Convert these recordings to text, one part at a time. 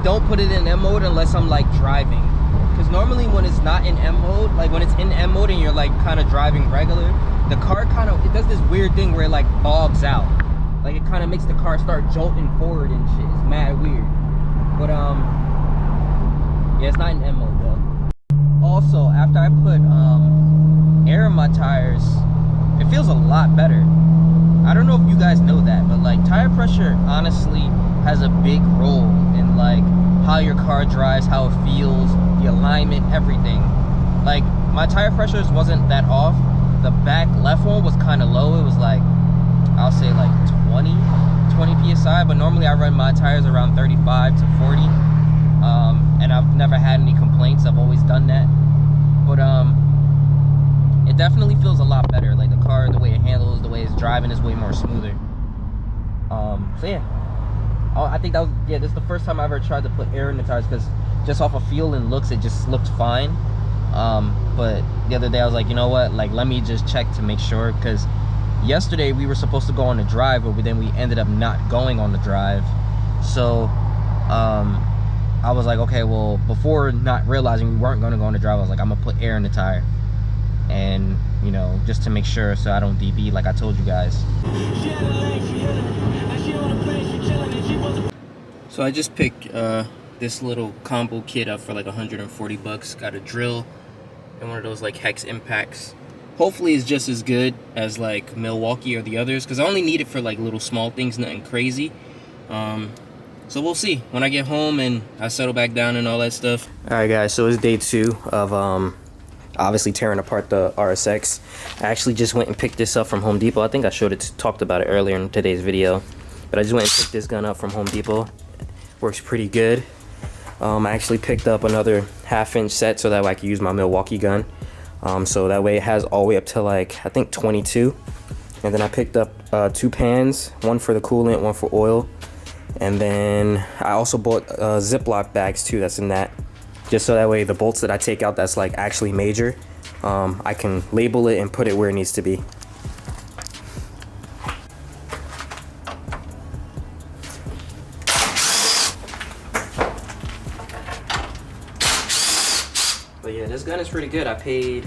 don't put it in M mode unless I'm like driving, because normally when it's not in M mode, like when it's in M mode and you're like kind of driving regular, the car kind of, it does this weird thing where it like bogs out, like it kind of makes the car start jolting forward and shit. It's mad weird. But yeah, it's not in M mode though. Also, after I put air in my tires, it feels a lot better. I don't know if you guys know that, but like tire pressure honestly has a big role in like how your car drives, how it feels, the alignment, everything. Like my tire pressures wasn't that off. The back left one was kind of low. It was like, I'll say like 20 psi, but normally I run my tires around 35 to 40, and I've never had any complaints. I've always done that. But it definitely feels a lot better. Like the car, the way it handles, the way it's driving is way more smoother. So yeah, I think that was, yeah, this is the first time I ever tried to put air in the tires, because just off of feel and looks, it just looked fine. But the other day I was like, you know what, like let me just check to make sure, because yesterday we were supposed to go on the drive, but then we ended up not going on the drive. So I was like, okay, well, before not realizing we weren't going to go on the drive, I was like, I'm gonna put air in the tire, and you know, just to make sure so I don't DB like I told you guys. So I just picked this little combo kit up for like 140 bucks. Got a drill and one of those like hex impacts. Hopefully it's just as good as like Milwaukee or the others, because I only need it for like little small things, nothing crazy. So we'll see when I get home and I settle back down and all that stuff. Alright guys, so it's day 2 of obviously tearing apart the RSX. I actually just went and picked this up from Home Depot. I think I talked about it earlier in today's video, but I just went and picked this gun up from Home Depot. Works pretty good. I actually picked up another 1/2-inch set so that way I can use my Milwaukee gun. So that way it has all the way up to like, I think 22. And then I picked up 2 pans, one for the coolant, one for oil. And then I also bought Ziploc bags too, that's in that. Just so that way the bolts that I take out that's like actually major, I can label it and put it where it needs to be. But yeah, this gun is pretty good. I paid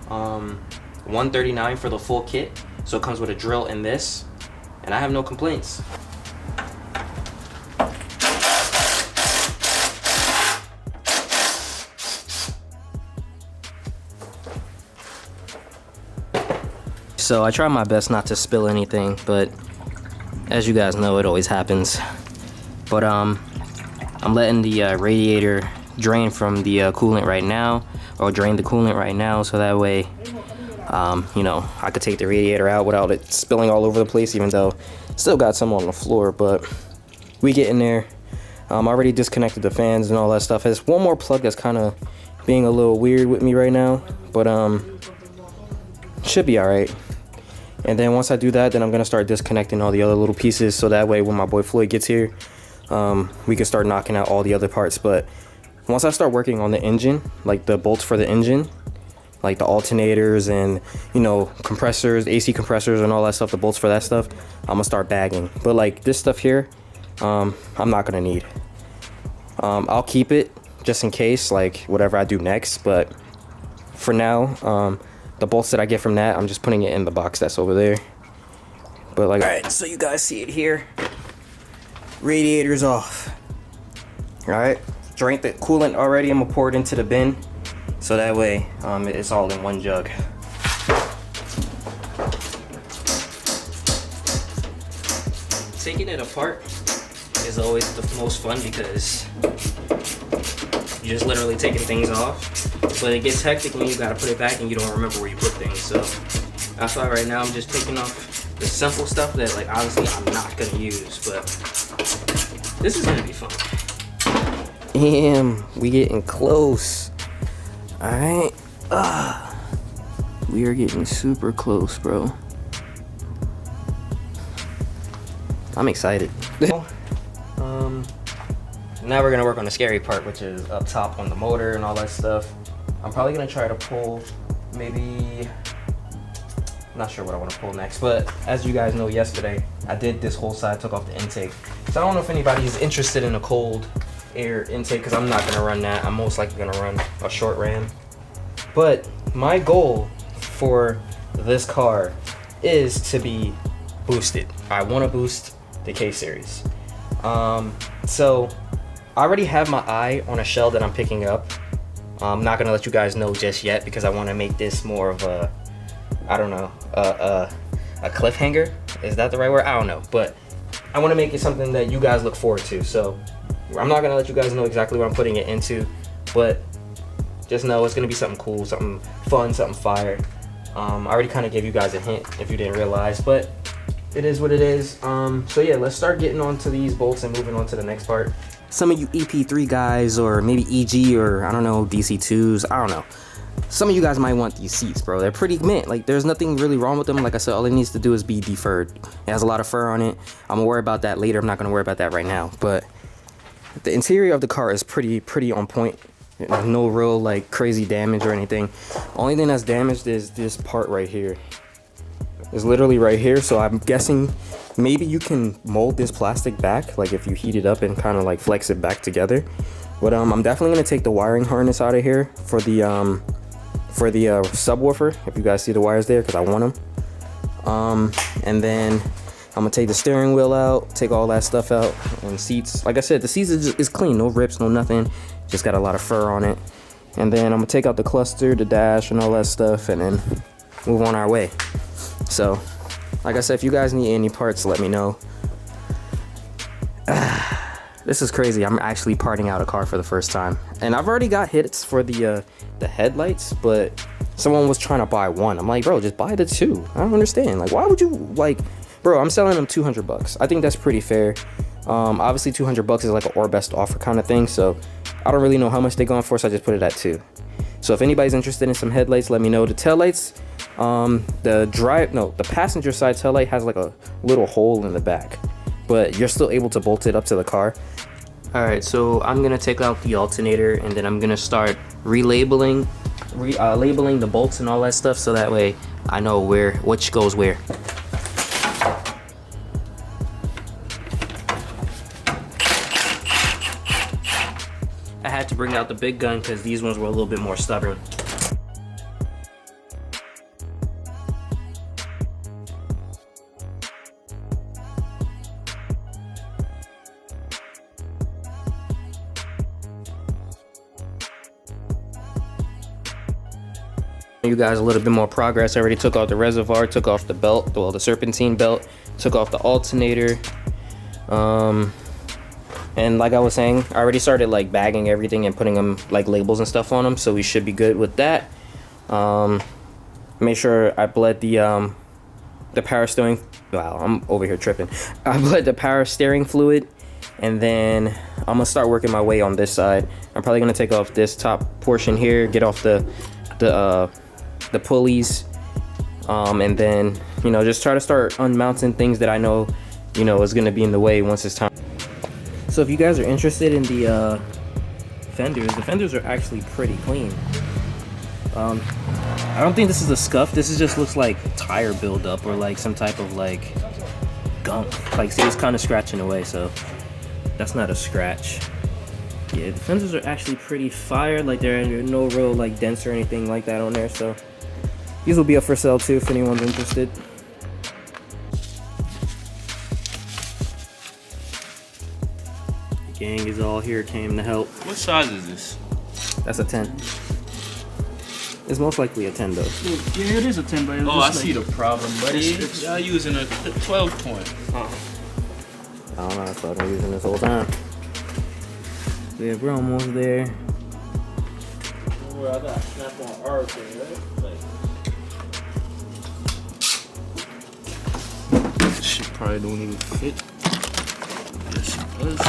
$139 for the full kit, so it comes with a drill and this, and I have no complaints. So I try my best not to spill anything, but as you guys know, it always happens. But I'm letting the radiator drain from the coolant right now, or drain the coolant right now, so that way you know, I could take the radiator out without it spilling all over the place, even though still got some on the floor. But we get in there. I already disconnected the fans and all that stuff. There's one more plug that's kind of being a little weird with me right now, but should be all right. And then once I do that, then I'm gonna start disconnecting all the other little pieces, so that way when my boy Floyd gets here, we can start knocking out all the other parts. But once I start working on the engine, like the bolts for the engine, like the alternators and, you know, compressors, AC compressors and all that stuff, the bolts for that stuff, I'm gonna start bagging. But like this stuff here, I'm not gonna need. I'll keep it just in case, like whatever I do next, but for now, the bolts that I get from that, I'm just putting it in the box that's over there. But like, alright, so you guys see it here. Radiator's off. Alright, drank the coolant already. I'm gonna pour it into the bin, so that way it's all in one jug. Taking it apart is always the most fun, because you're just literally taking things off. But it gets hectic when you gotta put it back and you don't remember where you put things. So that's why right now I'm just taking off the simple stuff that, like, obviously I'm not gonna use, but this is gonna be fun. Damn, we getting close. Alright. We are getting super close, bro. I'm excited. Now we're gonna work on the scary part, which is up top on the motor and all that stuff. I'm probably gonna try to pull, maybe, I'm not sure what I want to pull next, but as you guys know, yesterday I did this whole side, took off the intake. So I don't know if anybody is interested in a cold air intake because I'm not gonna run that. I'm most likely gonna run a short Ram. But my goal for this car is to be boosted. I want to boost the K series. So I already have my eye on a shell that I'm picking up. I'm not gonna let you guys know just yet because I want to make this more of a, I don't know, a cliffhanger. Is that the right word? I don't know, but I want to make it something that you guys look forward to. So I'm not gonna let you guys know exactly what I'm putting it into, but just know it's gonna be something cool, something fun, something fire. I already kind of gave you guys a hint if you didn't realize, but it is what it is. So yeah, let's start getting onto these bolts and moving on to the next part. Some of you EP3 guys, or maybe EG, or I don't know, DC2s, I don't know. Some of you guys might want these seats, bro. They're pretty mint. Like, there's nothing really wrong with them. Like I said, all it needs to do is be deferred. It has a lot of fur on it. I'm gonna worry about that later. I'm not gonna worry about that right now. But the interior of the car is pretty on point. No real like crazy damage or anything. Only thing that's damaged is this part right here. It's literally right here. So I'm guessing maybe you can mold this plastic back, like if you heat it up and kind of like flex it back together. But I'm definitely gonna take the wiring harness out of here for the subwoofer. If you guys see the wires there, because I want them. And then I'm gonna take the steering wheel out, take all that stuff out, and seats. Like I said, the seats is clean, no rips, no nothing. Just got a lot of fur on it. And then I'm gonna take out the cluster, the dash, and all that stuff, and then move on our way. So, like I said, if you guys need any parts, let me know. This is crazy. I'm actually parting out a car for the first time, and I've already got hits for the headlights, but someone was trying to buy one. I'm like, bro, just buy the two. I don't understand. Like, why would you, like, bro? I'm selling them $200. I think that's pretty fair. Obviously, $200 is like an or best offer kind of thing, so I don't really know how much they're going for, so I just put it at 2. So if anybody's interested in some headlights, let me know. The taillights, the passenger side taillight has like a little hole in the back, but you're still able to bolt it up to the car. All right, so I'm gonna take out the alternator, and then I'm gonna start labeling the bolts and all that stuff, so that way I know which goes where. I had to bring out the big gun because these ones were a little bit more stubborn. You guys a little bit more progress. I already took off the reservoir, took off the belt, well, the serpentine belt, took off the alternator. And like I was saying, I already started like bagging everything and putting them like labels and stuff on them, so we should be good with that. Make sure I bled the power steering. Wow, I'm over here tripping. I bled the power steering fluid, and then I'm gonna start working my way on this side. I'm probably gonna take off this top portion here, get off the pulleys, and then, you know, just try to start unmounting things that I know, you know, is gonna be in the way once it's time. So if you guys are interested in the fenders are actually pretty clean. I don't think this is a scuff. This just looks like tire buildup or like some type of like gunk. Like, see, it's kind of scratching away, so that's not a scratch. Yeah, the fenders are actually pretty fire. Like, there are no real like dents or anything like that on there. So these will be up for sale too if anyone's interested. The gang is all here, came to help. What size is this? That's a 10. It's most likely a 10 though. Yeah, it is a 10, but it's I see the problem, buddy. Y'all using a 12 point. I don't know, that's what I've been using this whole time. Yeah, we're almost there. Well, I got snap on R thing, right? Like, this shit probably don't even fit. Yes, it does.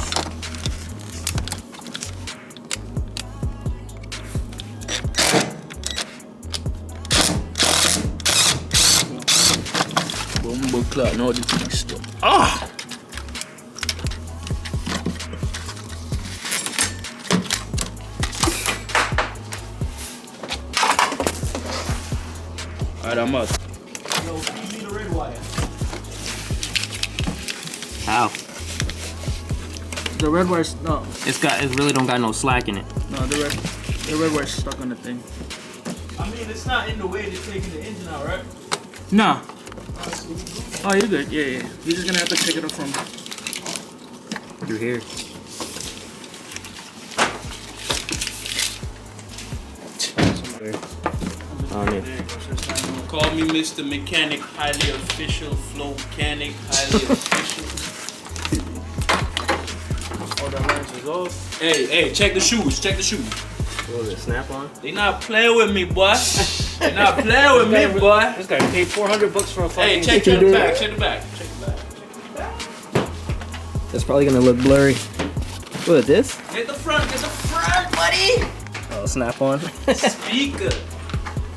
Bumble clock, no, this thing stuck. Ah! Alright, I'm up. Yo, you need a red wire. How? the red wire's no. It really don't got no slack in it. No, the red wire's stuck on the thing. I mean, it's not in the way they're taking the engine out, right? No. Oh, you're good. Yeah. You're just gonna have to take it up from Through here. Call me Mr. Mechanic, highly official, flow mechanic, highly official. Oh, that lens is off. Hey, check the shoes, check the shoes. What was it, snap-on? They not playing with me, boy. They not playing with me, boy. This guy paid $400 for a fucking... Hey, check the back, check the back. That's probably gonna look blurry. What is this? Get the front, buddy. Oh, snap-on. Speaker.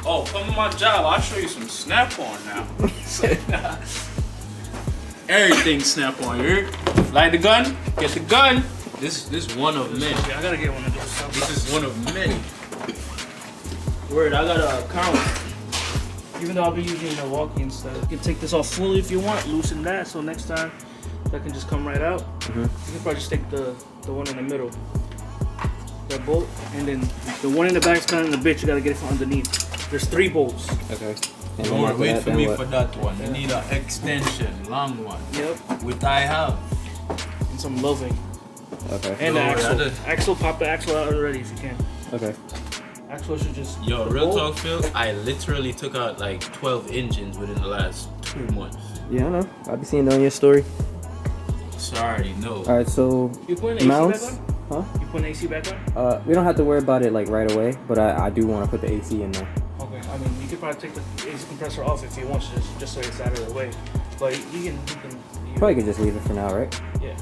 Oh, come to my job. I'll show you some snap-on now. Everything snap-on, you heard? Light the gun, get the gun. This one of many. I gotta get one of those. This is one of many. Word, I gotta count. Even though I'll be using the walkie instead. You can take this off fully if you want, loosen that, so next time that can just come right out. You can probably just take the one in the middle. That bolt, and then the one in the back's kind of in the bitch, you gotta get it from underneath. There's 3 bolts. Okay. Don't wait for me for that one. You need an extension, long one. Yep. Which I have. And some loving. Okay. And the axle. Pop the axle out already if you can. Okay. Axle should just... Yo, real talk, Phil, I literally took out like 12 engines within the last 2 months. Yeah, I know. I'll be seeing it on your story. Sorry, no. Alright, so You putting mounts? AC back on? Huh? You putting AC back on? We don't have to worry about it like right away, but I do want to put the AC in there. Okay, I mean, you could probably take the AC compressor off if you want to, just so it's out of the way. But you can Probably could just leave it for now, right? Yeah.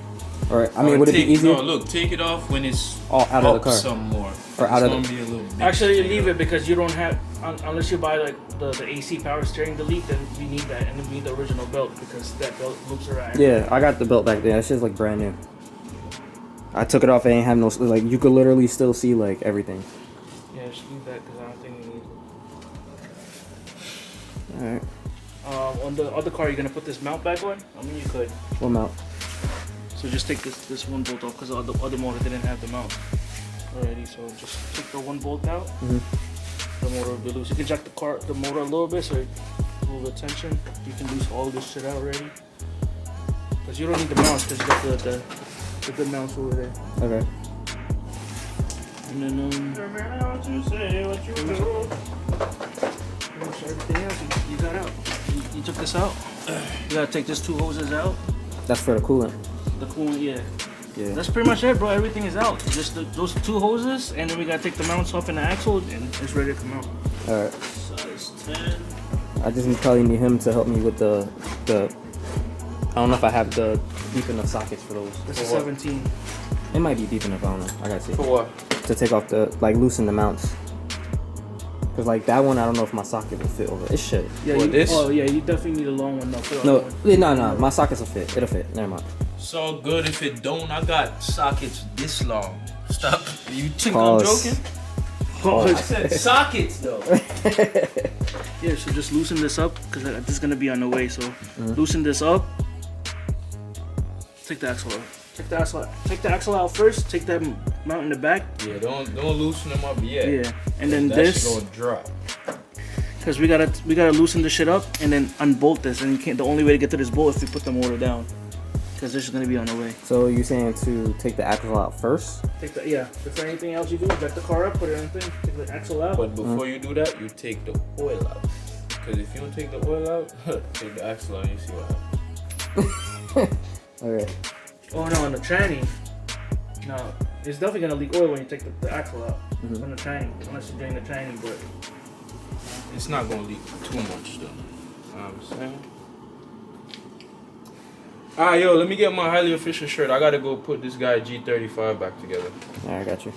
Or I mean, would it be easier? No, look, take it off when it's all out of the car. Some more. Or out of the... Be a little bit. Actually, you leave it because you don't have, unless you buy like the AC power steering delete, then you need that, and then you need the original belt because that belt loops around. Yeah, I got the belt back there. That shit's like brand new. I took it off. I ain't have no, like, you could literally still see like everything. Yeah, just leave that because I don't think you need it. Alright. On the other car, you're gonna put this mount back on? I mean, you could. What mount? So just take this one bolt off because the other motor didn't have the mount already. So just take the one bolt out. The motor will be loose. You can jack the motor a little bit so a little bit of tension. You can lose all this shit out already. Because you don't need the mounts because you got the good mounts over there. Okay. And then what you say, what you do. Everything else you got out. You took this out. You gotta take these 2 hoses out. That's for the coolant. The coolant, yeah. Yeah. That's pretty much it, bro. Everything is out. Just those 2 hoses, and then we gotta take the mounts off in the axle, and it's ready to come out. All right. Size 10. I just probably need him to help me with the. I don't know if I have the deep enough sockets for those. This is 17. It might be deep enough. I don't know. I gotta see. For what? To take off the loosen the mounts. Cause like that one, I don't know if my socket will fit over. It should. Yeah, this? Oh yeah, you definitely need a long one though. No. My sockets will fit. It'll fit. Never mind. It's all good if it don't. I got sockets this long. Stop. You think Pause. I'm joking? I said sockets though. Yeah, so just loosen this up because this is gonna be on the way. So loosen this up. Take the axle out. Take the axle out first. Take that mount in the back. Yeah, don't loosen them up yet. Yeah, and then that this. Shit gonna drop. Because we gotta loosen this shit up and then unbolt this. And you can't. The only way to get to this bolt is to put the motor down. Because this is gonna be on the way. So you're saying to take the axle out first? Yeah. Before anything else you do, back the car up, put it on the thing, take the axle out. But before you do that, you take the oil out. Because if you don't take the oil out, take the axle out, and you see what happens. Okay. Oh no, on the tranny. No, it's definitely gonna leak oil when you take the axle out. On the tranny, unless you drain the tranny, but it's not gonna leak too much though. You know what I'm saying? Alright, yo, let me get my highly official shirt. I gotta go put this guy G35 back together. Alright, I got you.